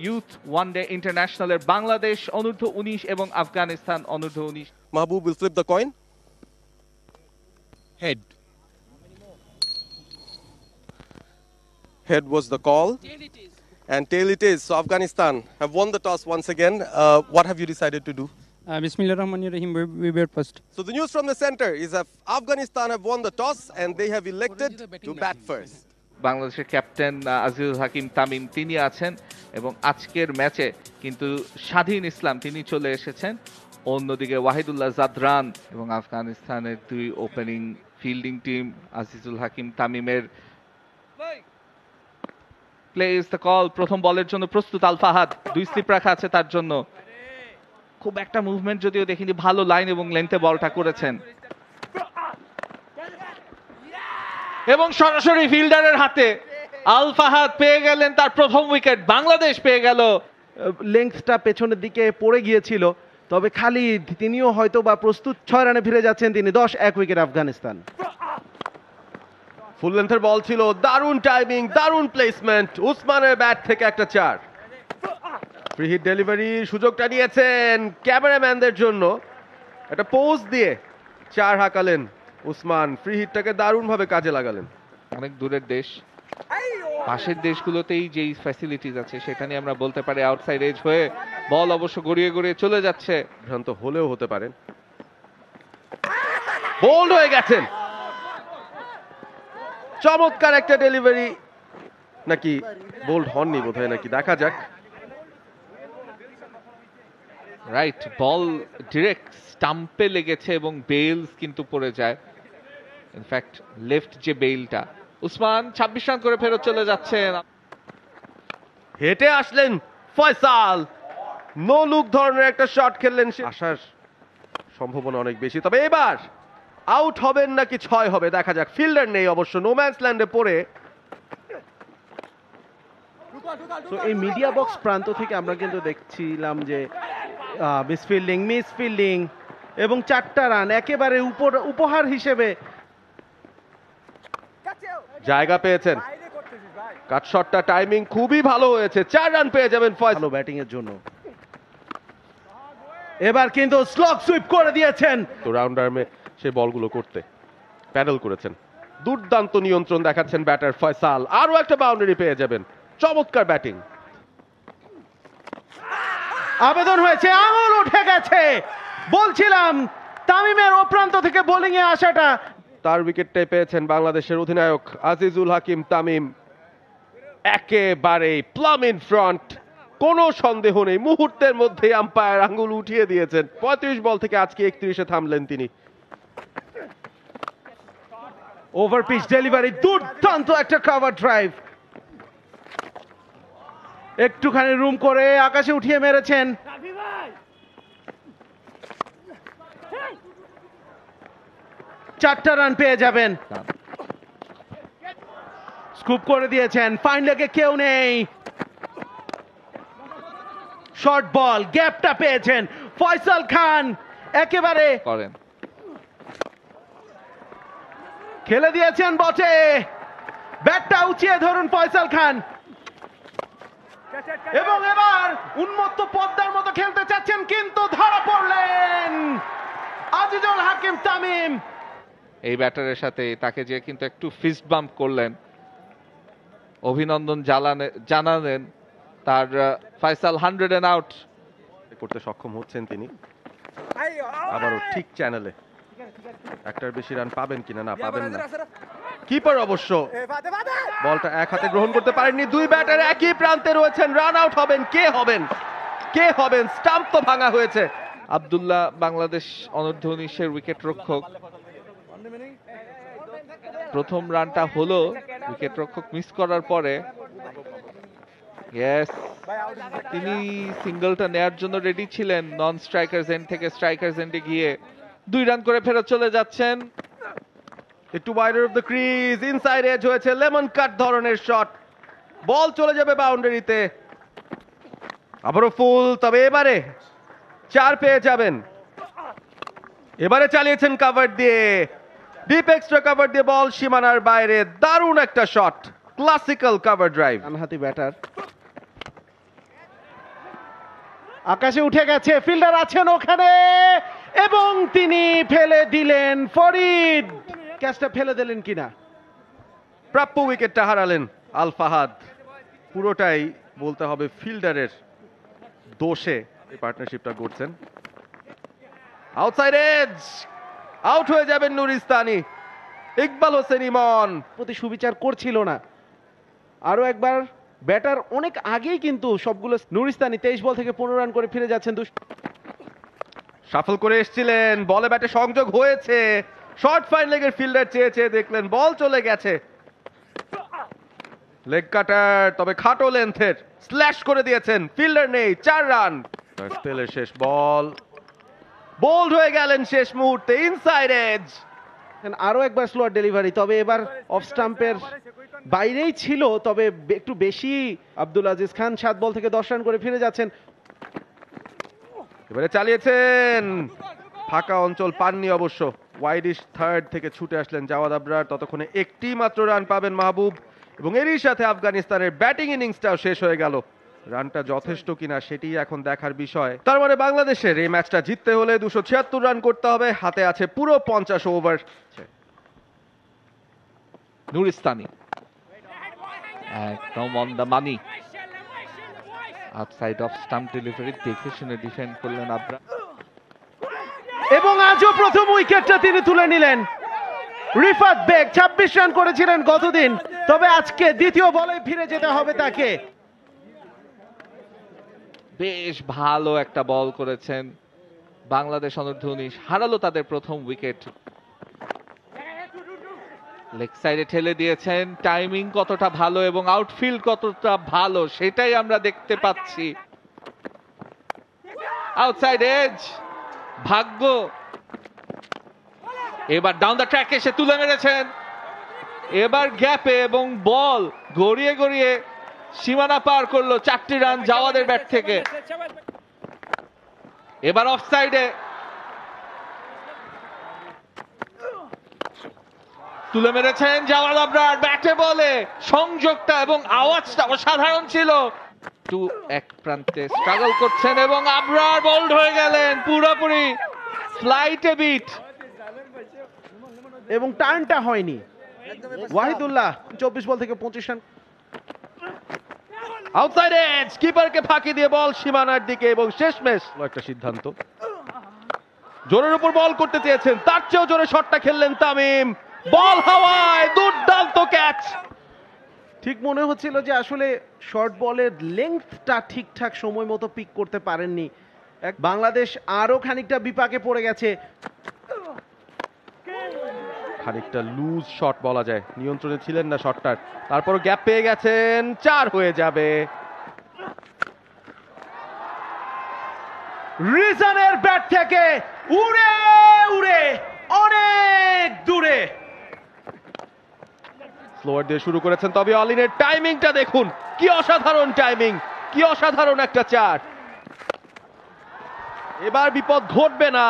Youth one day ইন্টারন্যাশনালের Bangladesh অনূর্ধ্ব 19 এবং আফগানিস্তান অনূর্ধ্ব 19। Mahbub will flip the coin. Head. Head was the call. Tail it is. And tail it is. So Afghanistan have won the toss once again. What have you decided to do? Bismillah Rahman Rahim, we were first. So the news from the center is that Afghanistan have won the toss and they have elected to bat first. বাংলাদেশের captain Azizul হাকিম তামিম তিনি আছেন এবং আজকের ম্যাচে কিন্তু স্বাধীন ইসলাম তিনি চলে এসেছেন। অন্যদিকে ওয়াহিদুল্লাহ জাদরান এবং আফগানিস্তানের দুই ওপেনিং ফিল্ডিং টিম আজিজুল হাকিম তামিমের প্লে ইজ দ্য কল। প্রথম বলের জন্য প্রস্তুত আল ফাহাদ, দুই স্লিপ রাখা আছে তার জন্য। খুব একটা মুভমেন্ট যদিও দেখিনি, ভালো লাইন এবং লেন্থে বলটা করেছেন এবং সরাসরি ফিল্ডারের হাতে আল ফাহাদ পেয়ে গেলেন তার প্রথম উইকেট। বাংলাদেশ পেয়ে গেল। লেংথটা পেছনের দিকে পড়ে গিয়েছিল, তবে খালিদ তিনিও হয়তো বা প্রস্তুত। 6 রানে ফিরে যাচ্ছেন তিনি। 10-1 উইকেট আফগানিস্তান। ফুল লেন্থের বল ছিল, দারুণ টাইমিং, দারুণ প্লেসমেন্ট। উসমানের ব্যাট থেকে একটা 4। ফ্রি হিট ডেলিভারির সুযোগটা নিয়েছেন ক্যামেরাম্যানদের জন্য, একটা পোজ দিয়ে 4 হাঁকালেন উসমান। ফ্রি হিটটাকে দারুণভাবে কাজে লাগালেন। অনেক দূরের দেশ, পাশের দেশগুলোতেই যেই ফ্যাসিলিটিস আছে সেটা নিয়ে আমরা বলতে পারি আউটসাইড এজ হয়ে বল অবশ্য গড়িয়ে গড়িয়ে চলে যাচ্ছে। ভ্রান্ত হলেও হতে পারেন। বোল্ড হয়ে গেছেন, চমৎকার একটা ডেলিভারি, নাকি বোল্ড হননি বোধহয়, নাকি দেখা যাক। রাইট, বল ডিরেক্ট স্টাম্পে লেগেছে এবং বেলস কিন্তু পড়ে যায়। ইনফ্যাক্ট লেফট যে বেলটা, উসমান 26 রান করে ফেরত চলে যাচ্ছেন। হেঁটে আসলেন ফয়সাল, নো লুক ধরনের একটা শট খেললেন। আসার সম্ভাবনা অনেক বেশি, তবে এবার আউট হবেন নাকি 6 হবে দেখা যাক। ফিল্ডার নেই অবশ্য, নোম্যান্স ল্যান্ডে পড়ে। তো এই মিডিয়া বক্স প্রান্ত থেকে আমরা কিন্তু দেখছিলাম যে মিস ফিল্ডিং এবং 4টা রান একেবারে উপহার হিসেবে জায়গা পেয়েছেন। কাট শটটা টাইমিং খুবই ভালো হয়েছে, 4 রান পেয়ে যাবেন ফয়সাল। ভালো ব্যাটিং এর জন্য। এবার কিন্তু স্লগ সুইপ করে দিয়েছেন। তো রাউন্ড আর্মে সেই বলগুলো করতে প্যাডেল করেছেন। দুর্দান্ত নিয়ন্ত্রণ দেখাচ্ছেন ব্যাটার ফয়সাল। আরো একটা বাউন্ডারি পেয়ে যাবেন। চমৎকার ব্যাটিং। আবেদন হয়েছে, আঙুল উঠে গেছে। বলছিলাম তামিমের ও প্রান্ত থেকে বোলিং এ আসাটা। তার উইকেটটাই পেয়েছেন বাংলাদেশের অধিনায়ক আজিজুল হাকিম তামিম। একেবারে প্লাম ইন ফ্রন্ট, কোনো সন্দেহ নেই। মুহূর্তের মধ্যে আম্পায়ার আঙ্গুল উঠিয়ে দিয়েছেন। 35 বল থেকে আজকে 31-এ থামলেন তিনি। ওভার পিচ ডেলিভারি, দুর্দান্ত একটা কভার ড্রাইভ। একটুখানি রুম করে আকাশে উঠিয়ে মেরেছেন। চারটা রান পেয়ে যাবেন। স্কুপ করে দিয়েছেন, ফাইন লেগে কেউ নেই। শর্ট বল, গ্যাপটা পেয়েছেন ফয়সাল খান। একেবারে করেন, খেলে দিয়েছেন বটে। ব্যাটটা উঁচিয়ে ধরুন ফয়সাল খান, এবং এবার উন্মত্ত পদ্মার মতো খেলতে চাচ্ছেন, কিন্তু ধরা পড়লেন আজিজুল হাকিম তামিম। এই ব্যাটারের সাথে তাকে যে কিন্তু একটু ফিস্ট বাম্প করলেন, অভিনন্দন জানালেন তার। ফয়সাল 100 এন্ড আউট করতে সক্ষম হচ্ছেন তিনি। আবারও ঠিক চ্যানেলে। একটার বেশি রান পাবেন কিনা, না পাবেন না। কিপার অবশ্য বলটা এক হাতে গ্রহণ করতে পারেননি। দুই ব্যাটার একই প্রান্তে রয়েছেন, রান আউট হবেন। কে হবেন? স্টাম্প তো ভাঙা হয়েছে। আব্দুল্লাহ বাংলাদেশ অনূর্ধ্ব 19-এর উইকেট রক্ষক। প্রথম রানটা হলো উইকেট রক্ষক মিস করার পরে। ইয়েস, তিনি সিঙ্গলটা নেয়ার জন্য রেডি ছিলেন। নন স্ট্রাইকার এন্ড থেকে স্ট্রাইকার এন্ডে গিয়ে 2 রান করে ফেরত চলে যাচ্ছেন। একটু wider of the crease, inside edge হয়েছে, লেমন কাট ধরনের শট। বল চলে যাবে বাউন্ডারিতে। আবারও ফুল, তবে এবারে 4 পেয়ে যাবেন। এবারে চালিয়েছেন কভার দিয়ে, ডিপ এক্সট্রা কভার দিয়ে বল সীমানার বাইরে। দারুণ একটা শট, ক্লাসিক্যাল কভার ড্রাইভ। ডানহাতি ব্যাটার। আকাশে উঠে গেছে, ফিল্ডার আছেন ওখানে এবং তিনি ফেলে দিলেন। ফরিদ ক্যাচটা ফেলে দিলেন কিনা। প্রাপ্য উইকেটটা হারালেন আল ফাহাদ। পুরোটাই বলতে হবে ফিল্ডারের দোষে এই পার্টনারশিপটা করছেন। আউটসাইড এজ, আউট হয়ে যাবেন নুরিস্তানি। ইকবাল হোসেন ইমন প্রতি সুবিচার করছিল না। আরো একবার ব্যাটার অনেক আগেই কিন্তু সবগুলো নুরিস্তানি 23 বল থেকে 15 রান করে ফিরে যাচ্ছেন। সাফল করে এসেছিলেন, বলে ব্যাটে সংযোগ হয়েছে, শর্ট ফাইন লেগের ফিল্ডার চেয়ে চেয়ে দেখলেন বল চলে গেছে। লেগ কাটার, তবে খাটো লেন্থের, স্ল্যাশ করে দিয়েছেন, ফিল্ডার নেই, 4 রান। স্পেলের শেষ বল, বোল্ড হয়ে গেলেন শেষ মুহূর্তে, ইনসাইড এজ। আরো একবার স্লোয়ার ডেলিভারি, তবে এবার অফ স্টাম্পের বাইরেই ছিল, তবে একটু বেশি। আব্দুল আজিজ খান 7 বল থেকে 10 রান করে ফিরে যাচ্ছেন। এবারে চালিয়েছেন, ফাঁকা অঞ্চল পাননি অবশ্য। ওয়াইডিশ থার্ড থেকে ছুটে আসলেন জাওয়াদ আবরার, ততক্ষণে একটি মাত্র রান পাবেন মাহবুব, এবং এরই সাথে আফগানিস্তানের ব্যাটিং ইনিংসটাও শেষ হয়ে গেল। রানটা যথেষ্ট কিনা সেটি এখন দেখার বিষয়। তার মানে বাংলাদেশের এই ম্যাচটা জিততে হলে 276 রান করতে হবে, হাতে আছে পুরো 50 ওভার। নুরিস্তানি একদম on the money, outside off stump delivery, দেখে শুনে ডিফেন্ড করলেন আবরার। এবং আজও প্রথম উইকেটটা তিনি তুলে নিলেন। রিফাত বেগ 26 রান করেছিলেন গতদিন, তবে আজকে দ্বিতীয় বলে ফিরে যেতে হবে তাকে। বেশ ভালো একটা বল করেছেন। বাংলাদেশ অনূর্ধ্ব-19 হারালো তাদের প্রথম উইকেট। লেগ সাইডে ঠেলে দিয়েছেন, টাইমিং কতটা ভালো এবং আউটফিল্ড কতটা ভালো সেটাই আমরা দেখতে পাচ্ছি। আউটসাইড এজ, ভাগ্য। এবার ডাউন দ্য ট্র্যাক এসে তুলে মেরেছেন, এবার গ্যাপে এবং বল গড়িয়ে গড়িয়ে সীমানা পার করলো। 4টি রান জাওয়াদের ব্যাট থেকে। এবার অফ সাইডে তুলে মেরেছেন জাওয়াদ আবরার, ব্যাটে বলে সংযোগটা এবং আওয়াজটা অসাধারণ ছিল। এক প্রান্তে স্ট্রাগল করছেন এবং আবরার বোল্ড হয়ে গেলেন পুরোপুরি, ফ্লাইটে বিট। এবং টার্নটা হয়নি। ওয়াহিদুল্লাহ 24 বল থেকে 25 রান। আউটসাইড এজ, কিপারকে ফাঁকি দিয়ে বল সীমানার দিকে, এবং শেষমেশ একটা সিদ্ধান্ত। জোরের উপর বল করতে চেয়েছেন, তার চেয়েও জোরে শটটা খেললেন তামিম, বল হাওয়ায়, দুর্দান্ত ক্যাচ। ঠিক মনে হচ্ছিল যে আসলে শর্ট বলের লেংথটা ঠিকঠাক সময় মতো পিক করতে পারেননি। বাংলাদেশ আরো খানিকটা বিপাকে পড়ে গেছে। খানিকটা লুজ শট বলা যায়, নিয়ন্ত্রণে ছিলেন না শটটার, তারপর গ্যাপ পেয়ে গেছেন, 4 হয়ে যাবে। রিজনের ব্যাট থেকে উড়ে উড়ে অনেক দূরে স্লোয়ার দিয়ে শুরু করেছেন, তবে অলিনের টাইমিংটা দেখুন, কি অসাধারণ টাইমিং, কি অসাধারণ একটা 4। এবার বিপদ ঘটবে না,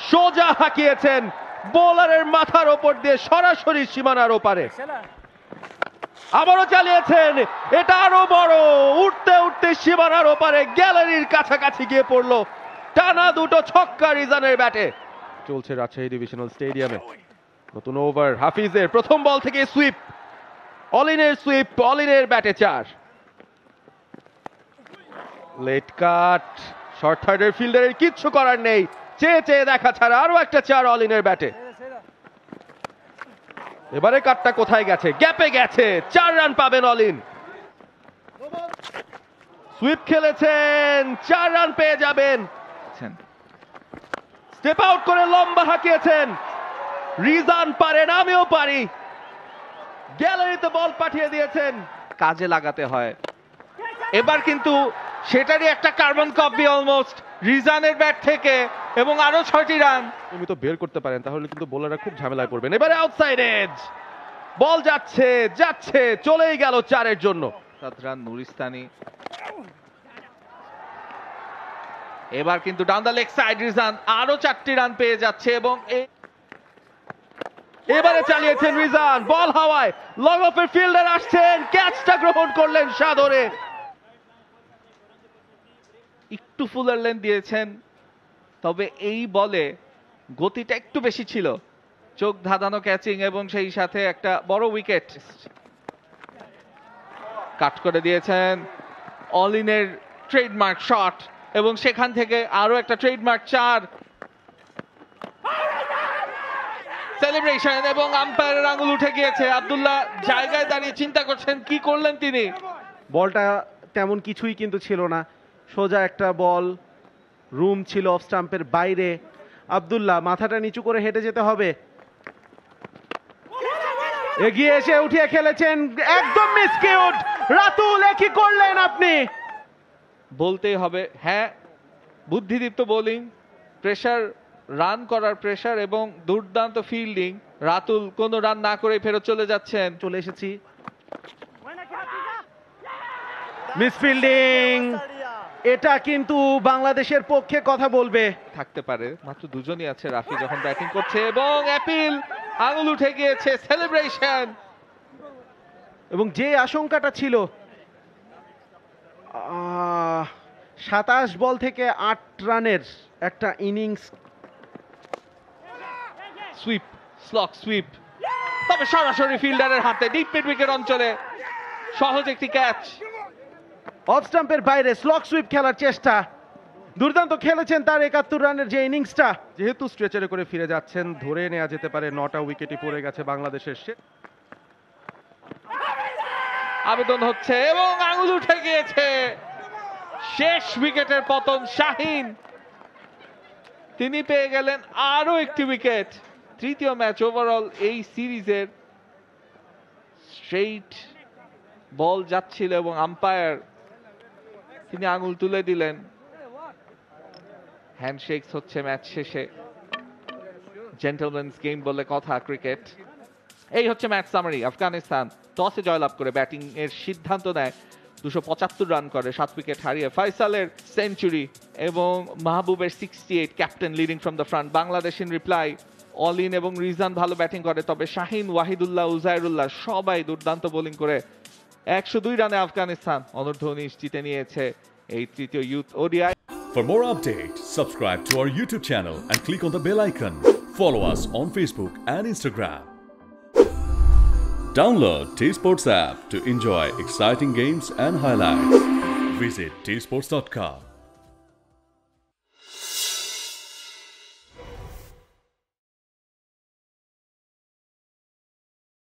সোজা হাঁকিয়েছেন বোলারের মাথার ওপর দিয়ে সরাসরি সীমানার ওপারে। আবারও চালিয়েছেন, এটা আরো বড়, উঠতে উঠতে সীমানার ওপারে গ্যালারির কাছাকাছি গিয়ে পড়লো। টানা 2 ছক্কা রিজানের ব্যাটে। চলছে রাজশাহী ডিভিশনাল স্টেডিয়ামে। নতুন ওভার হাফিজের, প্রথম বল থেকে সুইপ, অলিনের সুইপ, অলিনের ব্যাটে 4। লেট কাট, শর্ট থার্ডের ফিল্ডারের কিচ্ছু করার নেই, চেয়ে চেয়ে দেখা ছাড়া আরো একটা 4 অলিনের ব্যাটে। এবারে কাটটা কোথায় গেছে, গ্যাপে গেছে, 4 রান পাবেন অলিন। সুইপ খেলেছেন, 4 রান পেয়ে যাবেন। স্টেপ আউট করে লম্বা হাঁকিয়েছেন, রিজান পারেন, আমিও পারি, গ্যালারিতে বল পাঠিয়ে দিয়েছেন। কাজে লাগাতে হয়। এবার কিন্তু সেটারই একটা কার্বন কপি অলমোস্ট রিজানের ব্যাট থেকে, এবং আরো 6টি রান। তুমি তো বের করতে পারেন, তাহলে কিন্তু বোলাররা খুব ঝামেলায় পড়বেন। এবারে আউটসাইড এজ, বল যাচ্ছে যাচ্ছে, চলেই গেল 4-এর জন্য। 7 রান নুরিস্তানি। এবার কিন্তু down the leg side Rizan আরো 4টি রান পেয়ে যাচ্ছে, এবং এবারে চালিয়েছেন রিজান, বল হাওয়ায়, লং অফের ফিল্ডার আসছেন, ক্যাচটা গ্রহণ করলেন সাদরে। একটু ফুলার লেন দিয়েছেন, তবে এই বলে গতিটা একটু বেশি ছিল, চোখ ধাঁধানো ক্যাচিং এবং সেই সাথে একটা বড় উইকেট। কাট করে দিয়েছেন অলিনের ট্রেডমার্ক শট, এবং সেখান থেকে আরো একটা ট্রেডমার্ক 4। সেলিব্রেশন এবং আম্পায়ারের আঙুল উঠে গিয়েছে। আব্দুল্লাহ জায়গায় দাঁড়িয়ে চিন্তা করছেন কি করলেন তিনি। বলটা তেমন কিছুই কিন্তু ছিল না, সোজা একটা বল, রুম ছিল অফ স্টাম্পের বাইরে। আব্দুল্লাহ মাথাটা নিচু করে হেঁটে যেতে হবে, এগিয়ে এসে উঠিয়ে খেলেছেন, একদম মিসকিউট। রাতুল, কি করলেন আপনি? বলতেই হবে হ্যাঁ, বুদ্ধিদীপ্ত বোলিং, প্রেসার, রান করার প্রেসার এবং দুর্দান্ত ফিল্ডিং। রাতুল কোনো রান না করে ফেরত চলে যাচ্ছেন। চলে এসেছি, মিসফিল্ডিং, এটা কিন্তু বাংলাদেশের পক্ষে কথা বলবে। থাকতে পারে, মাত্র দুজনই আছে রাফি যখন ব্যাটিং করছে, এবং অ্যাপিল আঙুল উঠে গিয়েছে। সেলিব্রেশন, এবং যে আশঙ্কাটা ছিল 27 বল থেকে 8 রানের একটা ইনিংস। সুইপ, স্লক সুইপ, তবে সরাসরি ফিল্ডারের হাতে ডিপ মিড উইকেট অঞ্চলে সহজ একটি ক্যাচ। অফ স্টাম্পের বাইরে স্লক সুইপ খেলার চেষ্টা, দুর্দান্ত খেলেছেন তার 71 রানের যে ইনিংসটা। যেহেতু স্ট্রেচারে করে ফিরে যাচ্ছেন, ধরে নেওয়া যেতে পারে 9টা উইকেটই পড়ে গেছে বাংলাদেশের। আবেদন হচ্ছে এবং আঙুল উঠে গিয়েছে। শেষ উইকেটের পতন শাহিন, তিনি পেয়ে গেলেন আরো একটি উইকেট। তৃতীয় ম্যাচ ওভারঅল এই সিরিজের। স্ট্রেইট বল যাচ্ছিল এবং আম্পায়ার তিনি আঙুল তুলে দিলেন। হ্যান্ডশেকস হচ্ছে ম্যাচ শেষে, জেন্টলম্যানস গেম বলে কথা ক্রিকেট। এই হচ্ছে ম্যাচ সামারি। আফগানিস্তান টসে জয়লাভ করে ব্যাটিং এর সিদ্ধান্ত নেয়, 275 রান করে, 7 উইকেট হারিয়ে। ফয়সালের সেঞ্চুরি এবং মাহবুবের 68, captain leading from the front. Bangladesh in reply, অলিন এবং রিজান ভালো ব্যাটিং করে, তবে শাহিন, ওয়াহিদুল্লাহ, উজাইরুল্লাহ সবাই দুর্দান্ত বোলিং করে 102 রানে আফগানিস্তান অনূর্ধ্ব-19 জিতে নিয়েছে এই তৃতীয় youth ODI. For more updates, subscribe to our YouTube channel and click on the bell icon. Follow us on Facebook and Instagram. Download T-Sports app to enjoy exciting games and highlights. Visit tsports.com.